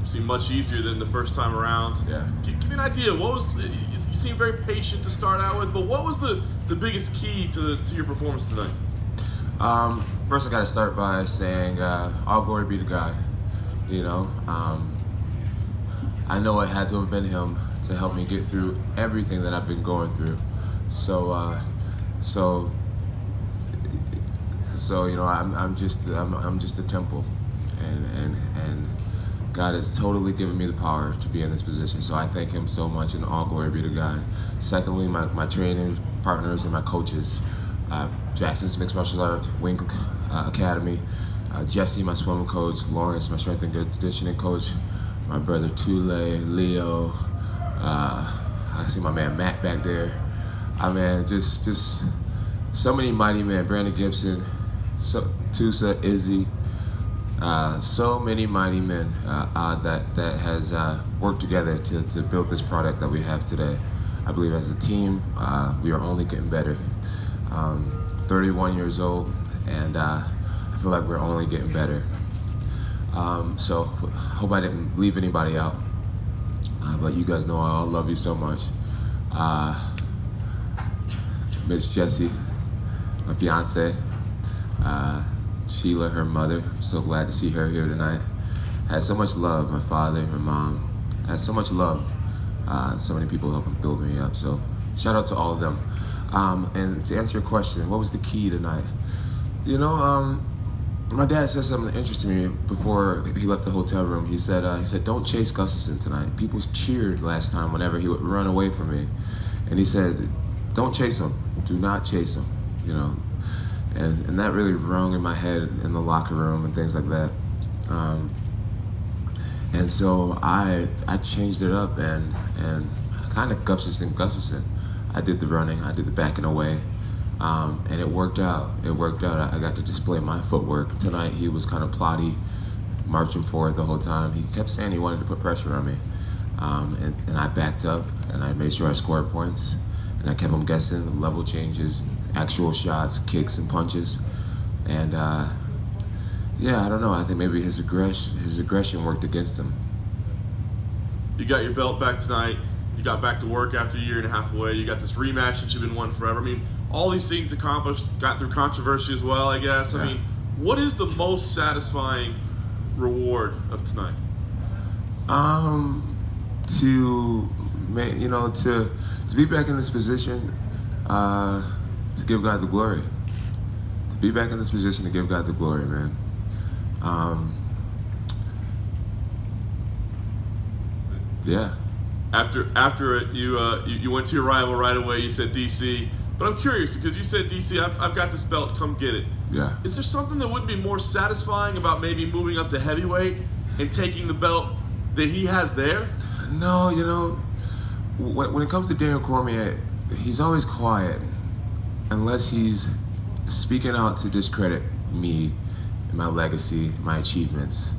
seemed much easier than the first time around. Yeah. Give me an idea. What was, you seem very patient to start out with, but what was the biggest key to your performance tonight? First I got to start by saying all glory be to God. You know, I know it had to have been Him to help me get through everything that I've been going through. So you know, I'm just the temple, and God has totally given me the power to be in this position. So I thank Him so much, and all glory be to God. Secondly, my training partners and my coaches, Jackson's Mixed Martial Arts Wing Academy, Jesse, my swimming coach, Lawrence, my strength and conditioning coach, my brother Tule, Leo, I see my man Matt back there. I mean, just so many mighty men, Brandon Gibson, Tusa, Izzy, so many mighty men that has worked together to build this product that we have today. I believe as a team, we are only getting better. 31 years old, and I feel like we're only getting better. So hope I didn't leave anybody out. But you guys know I all love you so much. Miss Jessie, my fiance, Sheila, her mother. I'm so glad to see her here tonight. I had so much love. My father, my mom. I had so much love. So many people helping build me up. So shout out to all of them. And to answer your question, what was the key tonight? You know, my dad said something that interested me before he left the hotel room. He said, don't chase Gustafsson tonight. People cheered last time whenever he would run away from me. And he said, don't chase him. Do not chase him, you know. And that really rung in my head in the locker room and things like that. And so I changed it up and kind of Gustafsson. I did the running, I did the backing away. And it worked out. It worked out. I got to display my footwork. Tonight he was kind of plotty, marching forward the whole time. He kept saying he wanted to put pressure on me. And I backed up, and I made sure I scored points. And I kept him guessing, level changes, actual shots, kicks and punches. And yeah, I don't know. I think maybe his aggression worked against him. You got your belt back tonight. You got back to work after a year and a half away. You got this rematch that you've been wanting forever. I mean, all these things accomplished, got through controversy as well, I guess. Yeah. I mean, what is the most satisfying reward of tonight? To be back in this position, to give God the glory. To be back in this position to give God the glory, man. Yeah. After it, you went to your rival right away. You said DC, but I'm curious because you said DC. I've got this belt. Come get it. Yeah. Is there something that wouldn't be more satisfying about maybe moving up to heavyweight and taking the belt that he has there? No, you know, when it comes to Daniel Cormier, he's always quiet unless he's speaking out to discredit me and my legacy, my achievements.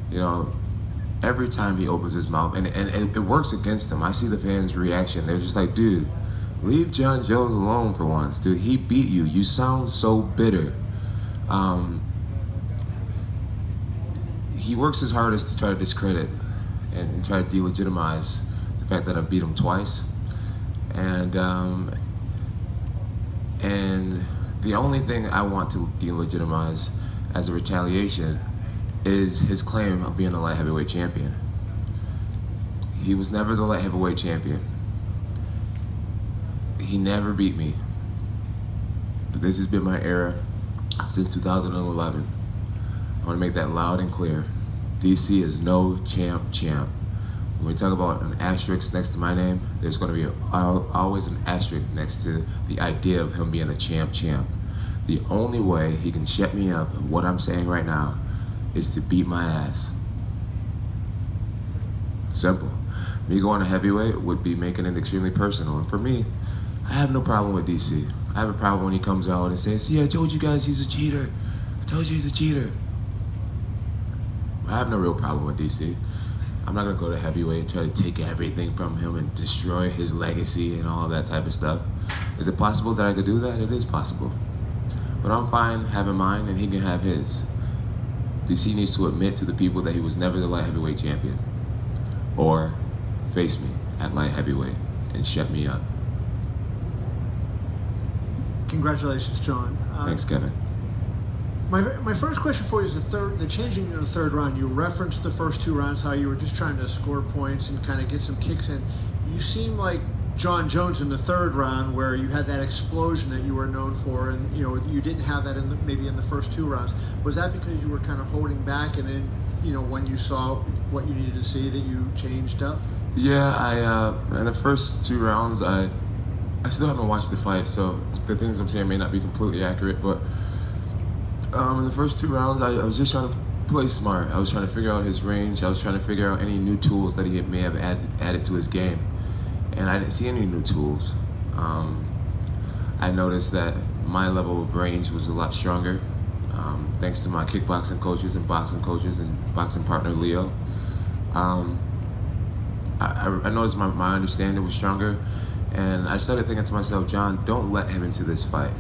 You know. Every time he opens his mouth, and it works against him. I see the fans' reaction. They're just like, dude, leave Jon Jones alone for once. Dude, he beat you. You sound so bitter. He works his hardest to try to discredit and try to delegitimize the fact that I beat him twice. And the only thing I want to delegitimize as a retaliation is his claim of being a light heavyweight champion. He was never the light heavyweight champion. He never beat me. But this has been my era since 2011. I want to make that loud and clear. DC is no champ. When we talk about an asterisk next to my name, there's going to be always an asterisk next to the idea of him being a champ. The only way he can shut me up, what I'm saying right now, is to beat my ass. Simple. Me going to heavyweight would be making it extremely personal. And for me, I have no problem with DC. I have a problem when he comes out and says, see, I told you guys he's a cheater. I told you he's a cheater. I have no real problem with DC. I'm not gonna go to heavyweight and try to take everything from him and destroy his legacy and all that type of stuff. Is it possible that I could do that? It is possible. But I'm fine having mine and he can have his. DC needs to admit to the people that he was never the light heavyweight champion. or face me at light heavyweight and shut me up. Congratulations, Jon. Thanks, Kevin. My first question for you is the changing in the third round. You referenced the first 2 rounds, how you were just trying to score points and kind of get some kicks in. You seem like Jon Jones in the third round, where you had that explosion that you were known for, and you didn't have that maybe in the first 2 rounds. Was that because you were kind of holding back, and then when you saw what you needed to see, that you changed up? Yeah, in the first 2 rounds, I still haven't watched the fight, so the things I'm saying may not be completely accurate, but in the first 2 rounds, I was just trying to play smart. I was trying to figure out his range. I was trying to figure out any new tools that he may have added to his game. And I didn't see any new tools. I noticed that my level of range was a lot stronger, thanks to my kickboxing coaches and boxing partner, Leo. I noticed my understanding was stronger, and I started thinking to myself, Jon, don't let him into this fight.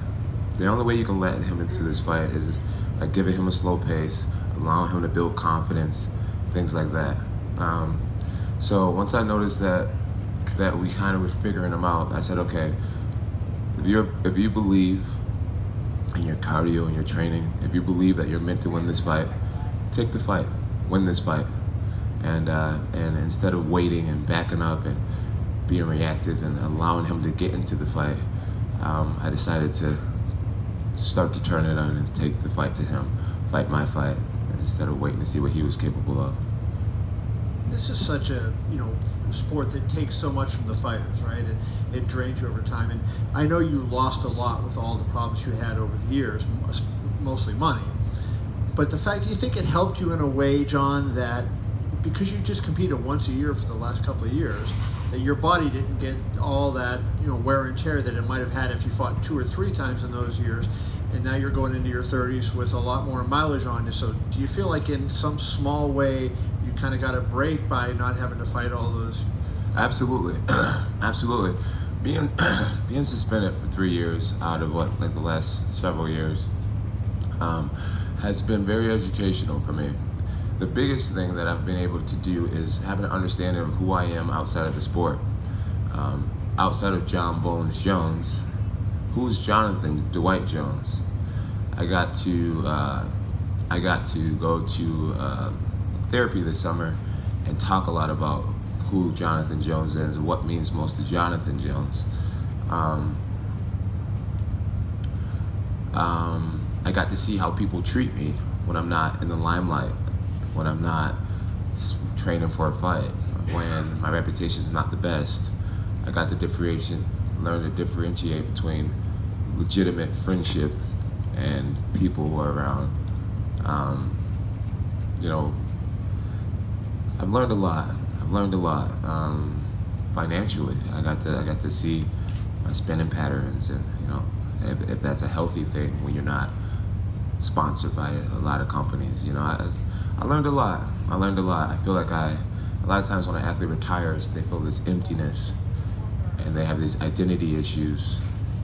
The only way you can let him into this fight is by giving him a slow pace, allowing him to build confidence, things like that. So once I noticed that we kind of were figuring him out, I said, okay, if you believe in your cardio and your training, if you believe that you're meant to win this fight, take the fight, win this fight. And instead of waiting and backing up and being reactive and allowing him to get into the fight, I decided to start to turn it on and take the fight to him, fight my fight, instead of waiting to see what he was capable of. This is such a sport that takes so much from the fighters, right? It drains you over time, and I know you lost a lot with all the problems you had over the years, mostly money. But the fact, do you think it helped you in a way, Jon, that because you just competed once a year for the last couple of years, that your body didn't get all that wear and tear that it might have had if you fought 2 or 3 times in those years, and now you're going into your 30s with a lot more mileage on you? So do you feel like in some small way you kind of got a break by not having to fight all those? Absolutely. Absolutely. Being suspended for 3 years out of the last several years has been very educational for me. The biggest thing that I've been able to do is have an understanding of who I am outside of the sport. Outside of Jon Bones Jones, who's Jonathan Dwight Jones? I got to go to therapy this summer and talk a lot about who Jonathan Jones is and what means most to Jonathan Jones. I got to see how people treat me when I'm not in the limelight, when I'm not training for a fight, when my reputation is not the best. I got to learn to differentiate between legitimate friendship and people who are around. I've learned a lot. Financially, I got to see my spending patterns, and if that's a healthy thing when you're not sponsored by a lot of companies. I learned a lot. I feel like a lot of times when an athlete retires, they feel this emptiness and they have these identity issues.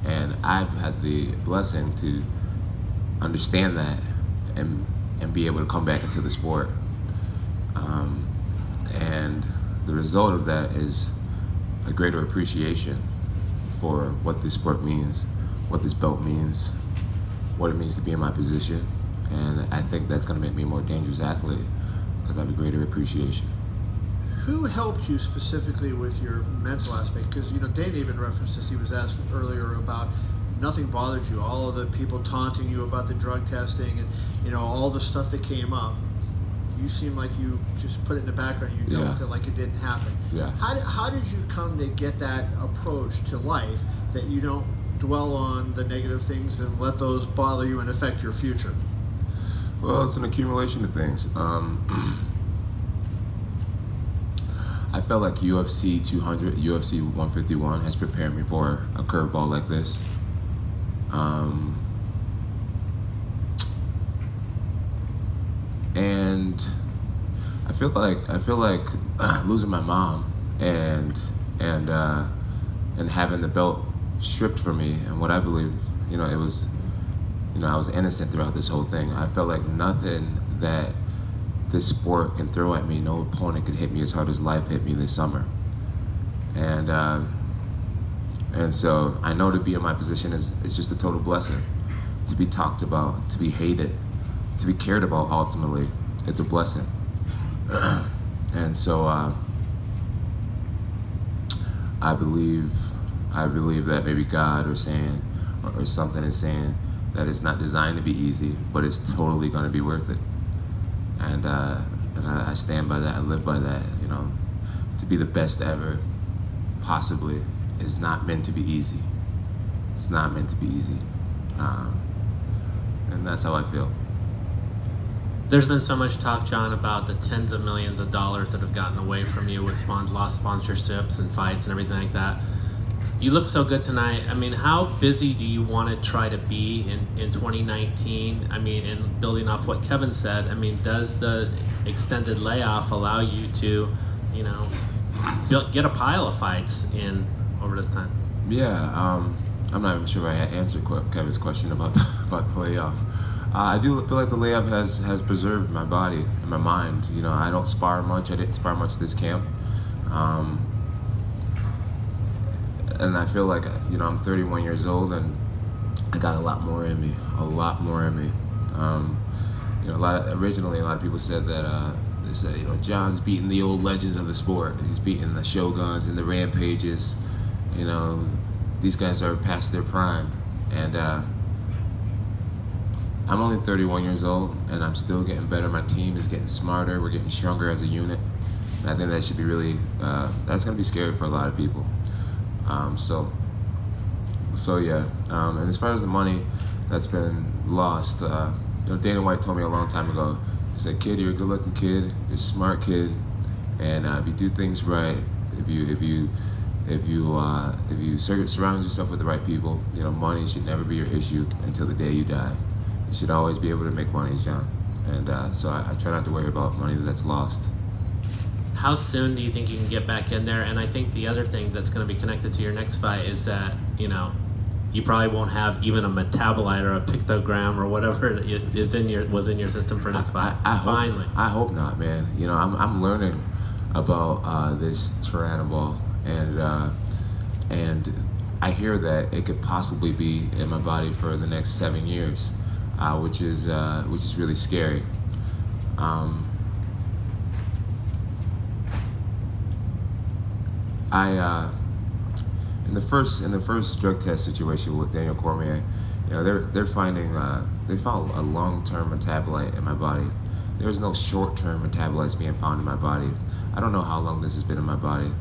And I've had the blessing to understand that and be able to come back into the sport. And the result of that is a greater appreciation for what this sport means, what this belt means, what it means to be in my position. And I think that's going to make me a more dangerous athlete because I have a greater appreciation. Who helped you specifically with your mental aspect? Because Dana even referenced this. He was asked earlier about nothing bothered you, all of the people taunting you about the drug testing and all the stuff that came up. You seem like you just put it in the background. You dealt with it like it didn't happen. Yeah. How did you come to get that approach to life, that you don't dwell on the negative things and let those bother you and affect your future? Well, it's an accumulation of things. I felt like UFC 200, UFC 151 has prepared me for a curveball like this. And I feel like losing my mom and having the belt stripped from me, and what I believe, it was, I was innocent throughout this whole thing. I felt like nothing that this sport can throw at me, no opponent could hit me as hard as life hit me this summer. And so I know to be in my position is just a total blessing. To be talked about, to be hated, to be cared about ultimately, it's a blessing. And so I believe that maybe God or something is saying that it's not designed to be easy, but it's totally going to be worth it. And I stand by that. I live by that. You know, to be the best ever, possibly, is not meant to be easy. It's not meant to be easy, and that's how I feel. There's been so much talk, Jon, about the tens of millions of dollars that have gotten away from you with lost sponsorships and fights and everything like that. You look so good tonight. I mean, how busy do you want to try to be in 2019? I mean, and building off what Kevin said, I mean, does the extended layoff allow you to, you know, get a pile of fights in over this time? Yeah, I'm not even sure if I answered Kevin's question about the layoff. I do feel like the layoff has preserved my body and my mind. You know, I don't spar much. I didn't spar much this camp. And I feel like, you know, I'm 31 years old and I got a lot more in me, You know, originally a lot of people said that, they said, you know, Jon's beating the old legends of the sport. He's beating the Shoguns and the Rampages. You know, these guys are past their prime. And I'm only 31 years old and I'm still getting better. My team is getting smarter. We're getting stronger as a unit. And I think that should be really, that's gonna be scary for a lot of people. So yeah, and as far as the money that's been lost, you know, Dana White told me a long time ago, he said, kid, you're a good looking kid, you're a smart kid, and if you do things right, if you surround yourself with the right people, you know, money should never be your issue until the day you die. You should always be able to make money, Jon. And so I try not to worry about money that's lost. How soon do you think you can get back in there? And I think the other thing that's going to be connected to your next fight is that, you know, you probably won't have even a metabolite or a pictogram or whatever was in your system for this fight. Finally. I hope not, man. You know, I'm learning about this Tyrannobol, and I hear that it could possibly be in my body for the next 7 years, which is really scary. In the first drug test situation with Daniel Cormier, you know, they found a long-term metabolite in my body. There's no short-term metabolites being found in my body. I don't know how long this has been in my body,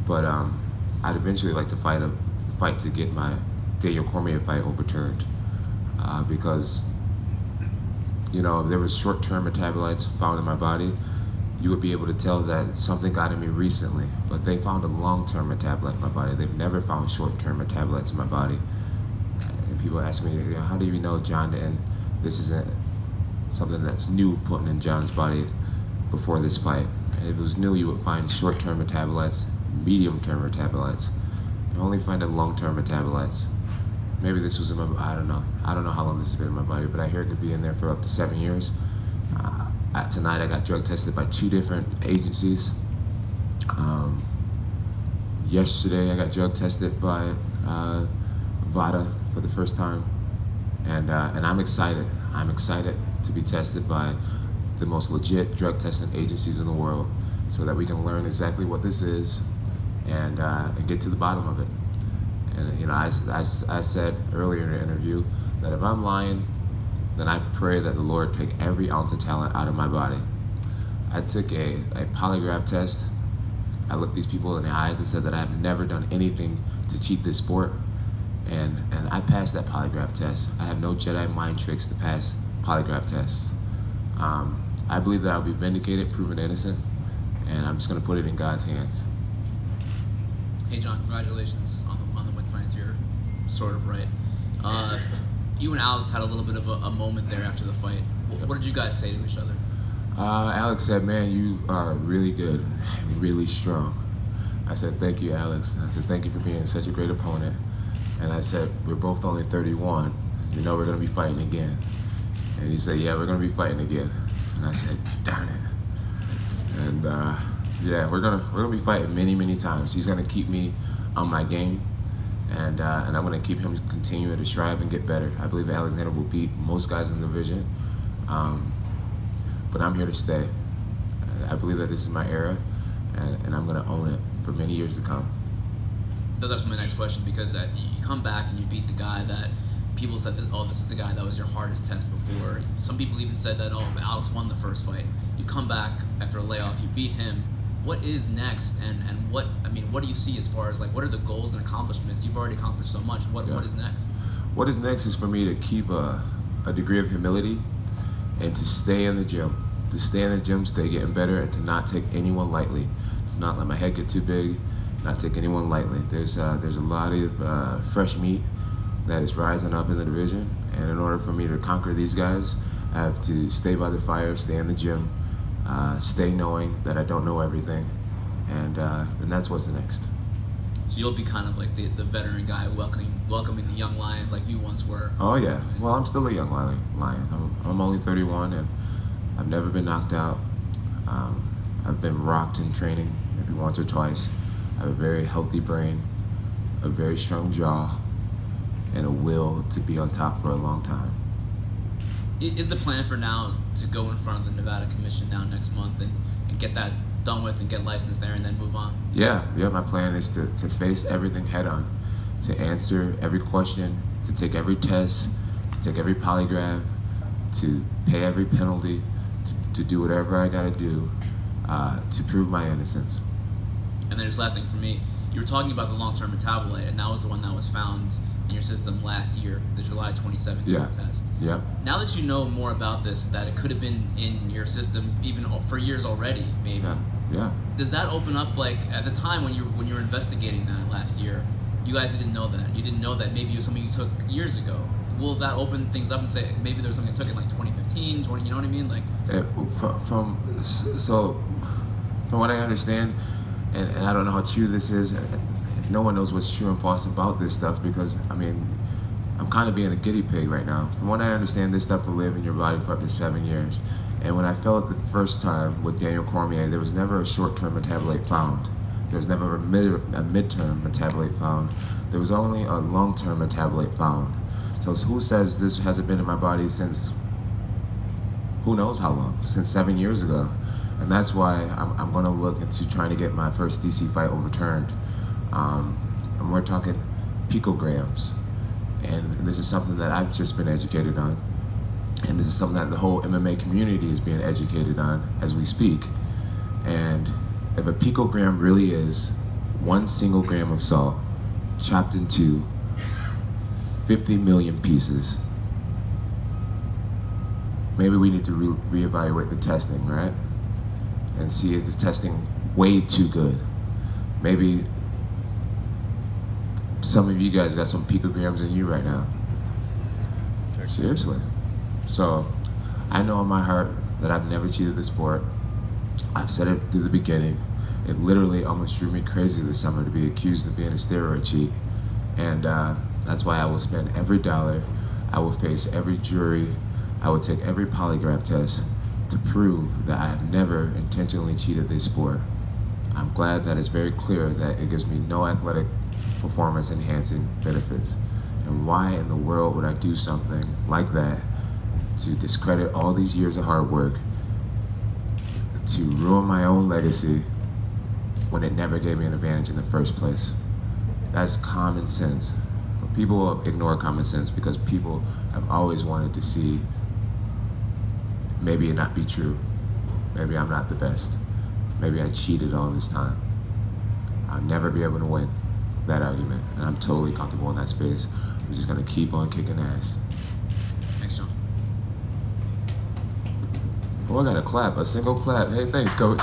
but I'd eventually like to fight to get my Daniel Cormier fight overturned, because, you know, if there was short-term metabolites found in my body, you would be able to tell that something got in me recently. But they found a long-term metabolite in my body. They've never found short-term metabolites in my body. And people ask me, you know, how do you know, Jon, and this isn't something that's new putting in Jon's body before this fight? And if it was new, you would find short-term metabolites, medium-term metabolites. You only find long-term metabolites. Maybe this was in my, I don't know. I don't know how long this has been in my body, but I hear it could be in there for up to 7 years. Tonight I got drug tested by 2 different agencies. Yesterday I got drug tested by VADA for the first time, and I'm excited. I'm excited to be tested by the most legit drug testing agencies in the world, so that we can learn exactly what this is and get to the bottom of it. And you know, I said earlier in the interview that if I'm lying, then I pray that the Lord take every ounce of talent out of my body. I took a polygraph test. I looked these people in the eyes and said that I have never done anything to cheat this sport, and I passed that polygraph test. I have no Jedi mind tricks to pass polygraph tests. I believe that I'll be vindicated, proven innocent, and I'm just gonna put it in God's hands. Hey Jon, congratulations on the win tonight. You're sort of right. You and Alex had a little bit of a moment there after the fight. What did you guys say to each other? Alex said, man, you are really good, really strong. I said, thank you, Alex. I said, thank you for being such a great opponent. And I said, we're both only 31. You know we're going to be fighting again. And he said, yeah, we're going to be fighting again. And I said, darn it. And yeah, we're gonna be fighting many times. He's gonna keep me on my game, and I'm gonna keep him continuing to strive and get better. I believe that Alexander will beat most guys in the division, but I'm here to stay. I believe that this is my era, and I'm gonna own it for many years to come. That's my next question, because you come back and you beat the guy that people said, this is the guy that was your hardest test before. Some people even said that, Alex won the first fight. You come back after a layoff, you beat him. What is next, and what do you see as far as, like, what are the goals and accomplishments? You've already accomplished so much. What is next? What is next is for me to keep a degree of humility and to stay in the gym. To stay in the gym, stay getting better, and to not take anyone lightly. To not let my head get too big, not take anyone lightly. There's a lot of fresh meat that is rising up in the division, and in order for me to conquer these guys, I have to stay by the fire, stay in the gym, stay knowing that I don't know everything, and that's what's next. So you'll be kind of like the veteran guy welcoming the young lions like you once were. Oh yeah, well, I'm still a young lion. I'm only 31, and I've never been knocked out. I've been rocked in training maybe once or twice. I have a very healthy brain, a very strong jaw, and a will to be on top for a long time. Is the plan for now to go in front of the Nevada Commission now next month and get that done with and get licensed there and then move on? Yeah, my plan is to face everything head on, to answer every question, to take every test, to take every polygraph, to pay every penalty, to do whatever I gotta do to prove my innocence. And then just last thing for me, you were talking about the long-term metabolite, and that was the one that was found in your system last year, the July 2017 test. Yeah. Now that you know more about this, that it could have been in your system even for years already, maybe. Yeah. Does that open up, like, at the time when you were investigating that last year, you guys didn't know that. You didn't know that maybe it was something you took years ago. Will that open things up and say maybe there was something you took in like 2015, 20? You know what I mean? Like. From what I understand, and I don't know how true this is. No one knows what's true and false about this stuff, because I'm kind of being a guinea pig right now. From what I understand, this stuff will live in your body for up to 7 years. And when I felt it the first time with Daniel Cormier, there was never a short-term metabolite found. There was never a mid-term metabolite found. There was only a long-term metabolite found. So who says this hasn't been in my body since who knows how long? Since 7 years ago. And that's why I'm going to look into trying to get my first DC fight overturned. And we're talking picograms. And this is something that I've just been educated on. And this is something that the whole MMA community is being educated on as we speak. And if a picogram really is 1 single gram of salt chopped into 50 million pieces, maybe we need to reevaluate the testing, right? And see, is this testing way too good? Maybe some of you guys got some picograms in you right now. Seriously. So I know in my heart that I've never cheated the sport. I've said it through the beginning. It literally almost drove me crazy this summer to be accused of being a steroid cheat. And that's why I will spend every dollar. I will face every jury. I will take every polygraph test to prove that I have never intentionally cheated this sport. I'm glad that it's very clear that it gives me no athletic performance enhancing benefits. And why in the world would I do something like that to discredit all these years of hard work, to ruin my own legacy when it never gave me an advantage in the first place? That's common sense. But people ignore common sense because people have always wanted to see maybe it not be true. Maybe I'm not the best. Maybe I cheated all this time. I'll never be able to win that argument, and I'm totally comfortable in that space. I'm just gonna keep on kicking ass. Thanks, Jon. Oh, I got a clap, a single clap. Hey, thanks, coach.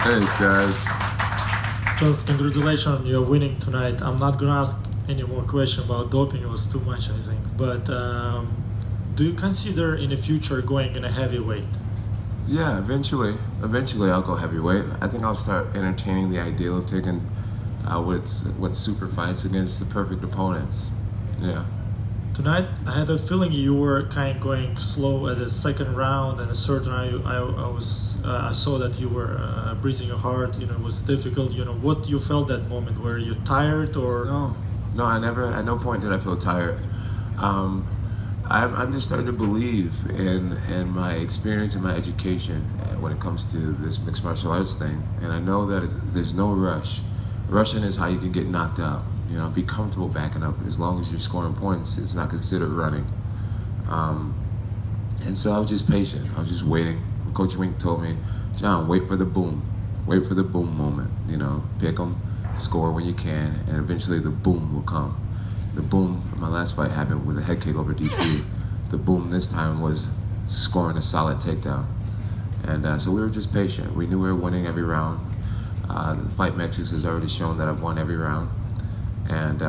Thanks, guys. Jones, congratulations, you're winning tonight. I'm not gonna ask any more questions about doping, it was too much, I think. But do you consider in the future going in a heavyweight? Yeah, eventually I'll go heavyweight. I think I'll start entertaining the idea of taking what super fights against the perfect opponents. Yeah. Tonight, I had a feeling you were kind of going slow at the second round, and the third round, I saw that you were breathing hard. You know, it was difficult. You know, what you felt that moment? Were you tired or? No, I never. At no point did I feel tired. I'm just starting to believe in my experience and my education when it comes to this mixed martial arts thing, and I know that there's no rush. Rushing is how you can get knocked out. You know, be comfortable backing up. As long as you're scoring points, it's not considered running. And so I was just patient. I was just waiting. Coach Wink told me, John, wait for the boom. Wait for the boom moment. You know, pick them, score when you can, and eventually the boom will come. The boom in my last fight happened with a head kick over DC. The boom this time was scoring a solid takedown. And so we were just patient. We knew we were winning every round. The fight metrics has already shown that I've won every round. And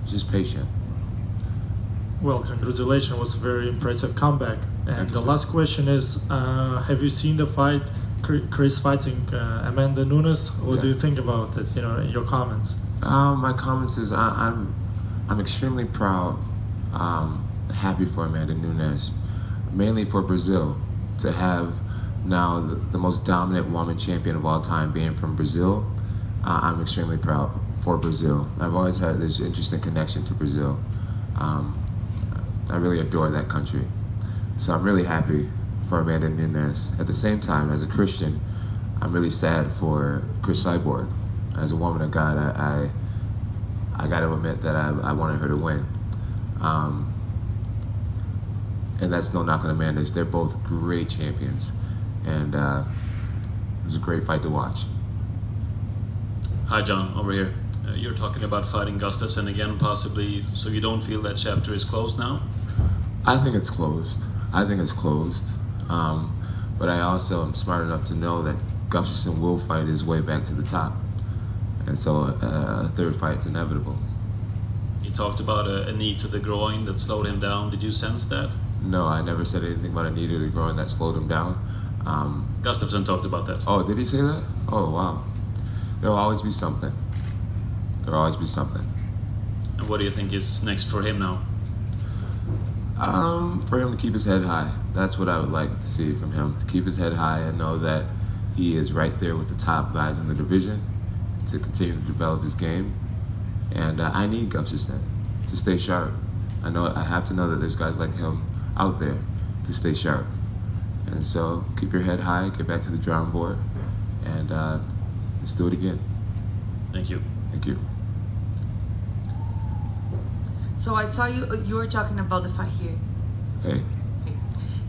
just patient. Well, congratulations. It was a very impressive comeback. And the last question is, have you seen the fight, Chris fighting Amanda Nunes? What do you think about it, you know, in your comments? My comments is I'm extremely proud, happy for Amanda Nunes, mainly for Brazil, to have now the most dominant woman champion of all time being from Brazil. I'm extremely proud for Brazil. I've always had this interesting connection to Brazil. I really adore that country. So I'm really happy for Amanda Nunes. At the same time, as a Christian, I'm really sad for Chris Cyborg. As a woman of God, I got to admit that I wanted her to win. And that's no knock on Amanda. They're both great champions. And it was a great fight to watch. Hi, John, over here. You're talking about fighting Gustafsson again, possibly, so you don't feel that chapter is closed now? I think it's closed. I think it's closed. But I also am smart enough to know that Gustafsson will fight his way back to the top. And so a third fight's inevitable. You talked about a knee to the groin that slowed him down. Did you sense that? No, I never said anything about a knee to the groin that slowed him down. Gustafsson talked about that. Oh, did he say that? Oh, wow. There'll always be something. There'll always be something. And what do you think is next for him now? For him to keep his head high. That's what I would like to see from him. To keep his head high and know that he is right there with the top guys in the division, to continue to develop his game. And I need Gustafsson to stay sharp. I have to know that there's guys like him out there to stay sharp. And so keep your head high, get back to the drawing board, and let's do it again. Thank you. Thank you. So I saw you were talking about the fight here. Hey.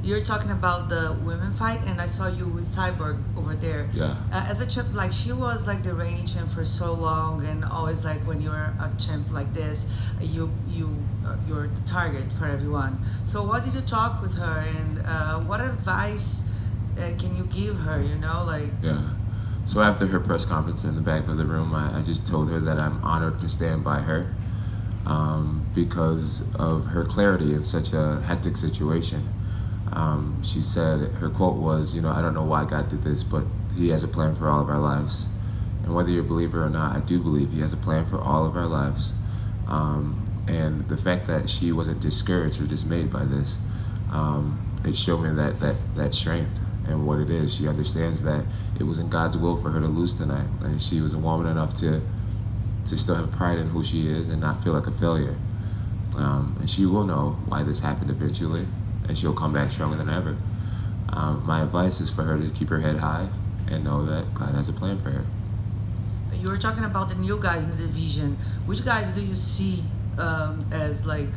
You're talking about the women fight, and I saw you with Cyborg over there. Yeah. As a champ, like she was like the reigning champ for so long, and always like when you're a champ like this, you're the target for everyone. So what did you talk with her, and what advice can you give her? You know, like. Yeah. So after her press conference in the back of the room, I just told her that I'm honored to stand by her because of her clarity in such a hectic situation. She said, her quote was, you know, I don't know why God did this, but he has a plan for all of our lives. And whether you believe it or not, I do believe he has a plan for all of our lives. And the fact that she wasn't discouraged or dismayed by this, it showed me that strength and what it is. She understands that it was in God's will for her to lose tonight. And she was a woman enough to still have pride in who she is and not feel like a failure. And she will know why this happened eventually, and she'll come back stronger than ever. My advice is for her to keep her head high and know that God has a plan for her. You were talking about the new guys in the division. Which guys do you see as like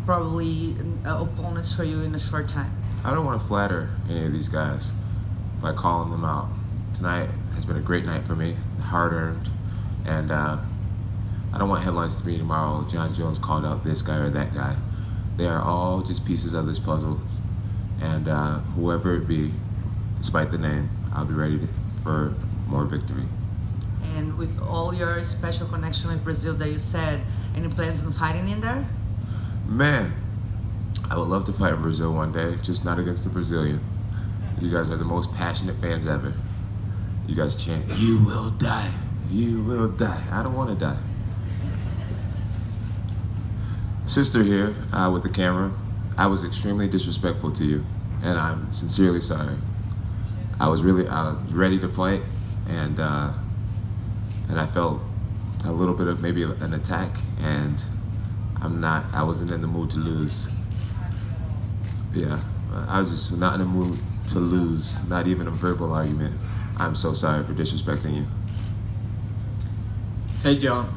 probably opponents for you in a short time? I don't want to flatter any of these guys by calling them out. Tonight has been a great night for me, hard-earned, and I don't want headlines to be tomorrow, Jon Jones called out this guy or that guy. They are all just pieces of this puzzle, and whoever it be, despite the name, I'll be ready for more victory. And with all your special connection with Brazil that you said, any plans on fighting in there? Man, I would love to fight in Brazil one day, just not against the Brazilian. You guys are the most passionate fans ever. You guys chant, "You will die, you will die." I don't want to die. sister here with the camera, I was extremely disrespectful to you, and I'm sincerely sorry. I was ready to fight, and I felt a little bit of maybe an attack, and I wasn't in the mood to lose. Yeah, I was just not in the mood to lose, not even a verbal argument. I'm so sorry for disrespecting you. Hey Jon,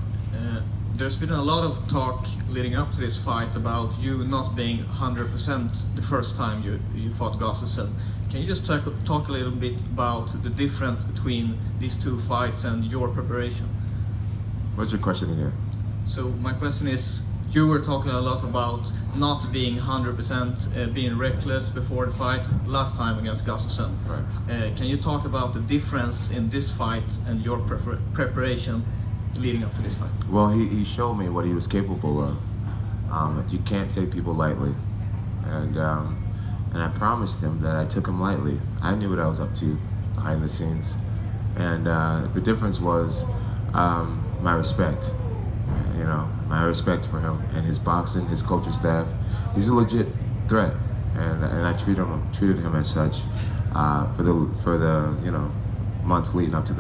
there's been a lot of talk leading up to this fight about you not being 100% the first time you fought Gustafsson. Can you just talk a little bit about the difference between these two fights and your preparation? What's your question again? So my question is, you were talking a lot about not being 100%, being reckless before the fight last time against Gustafsson. Right. Can you talk about the difference in this fight and your preparation leading up to this fight? Well, he showed me what he was capable of. That you can't take people lightly, and I promised him that I took him lightly. I knew what I was up to behind the scenes, and the difference was my respect. You know, my respect for him and his boxing, his coaching staff. He's a legit threat, and I treated him as such for the months leading up to the